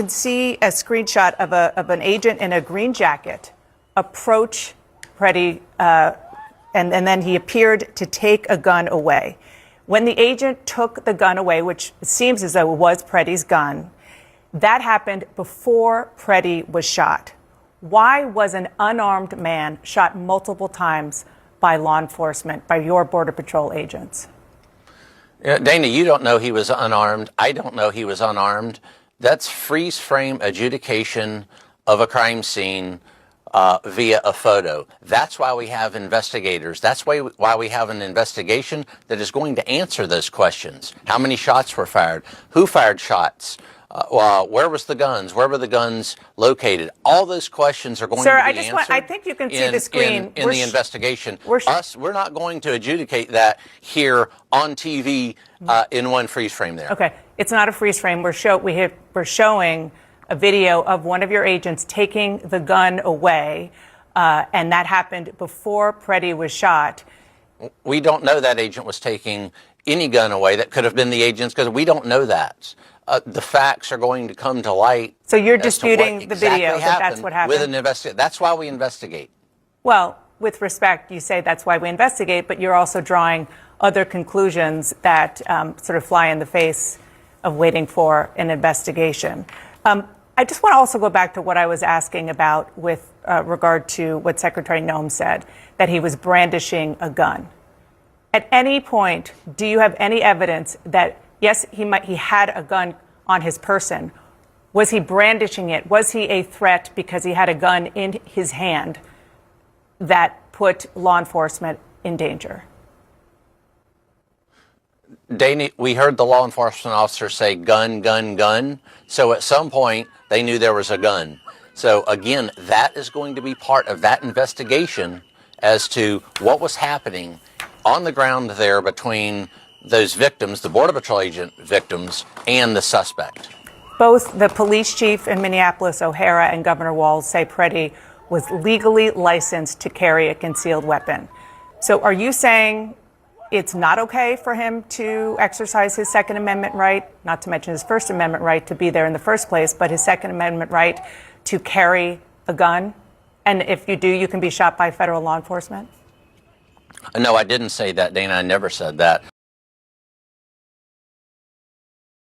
You can see a screenshot of an agent in a green jacket approach Pretti, and then he appeared to take a gun away. When the agent took the gun away, which seems as though it was Pretti's gun, that happened before Pretti was shot. Why was an unarmed man shot multiple times by law enforcement, by your Border Patrol agents? Dana, you don't know he was unarmed. I don't know he was unarmed. That's freeze frame adjudication of a crime scene via a photo. That's why we have investigators. That's why we have an investigation that is going to answer those questions. How many shots were fired? Who fired shots? Where was the guns? Where were the guns located? All those questions are going to be answered. I think you can see the screen. In the investigation. We're not going to adjudicate that here on TV in one freeze frame there. Okay. It's not a freeze frame. We're showing a video of one of your agents taking the gun away, and that happened before Pretti was shot. We don't know that agent was taking any gun away. That could have been the agent's, because we don't know that. The facts are going to come to light. So you're disputing the video that that's what happened? With an investigation. That's why we investigate. Well, with respect, you say that's why we investigate, but you're also drawing other conclusions that sort of fly in the face of waiting for an investigation. I just want to also go back to what I was asking about with regard to what Secretary Noem said, that he was brandishing a gun. At any point, do you have any evidence that, yes, he had a gun on his person? Was he brandishing it? Was he a threat because he had a gun in his hand that put law enforcement in danger? Dana, we heard the law enforcement officer say gun, gun, gun. So at some point, they knew there was a gun. So again, that is going to be part of that investigation as to what was happening on the ground there between those victims, the Border Patrol agent victims, and the suspect. Both the police chief in Minneapolis, O'Hara, and Governor Walz say Pretti was legally licensed to carry a concealed weapon. So are you saying it's not okay for him to exercise his Second Amendment right, not to mention his First Amendment right to be there in the first place, but his Second Amendment right to carry a gun? And if you do, you can be shot by federal law enforcement? No, I didn't say that, Dana. I never said that.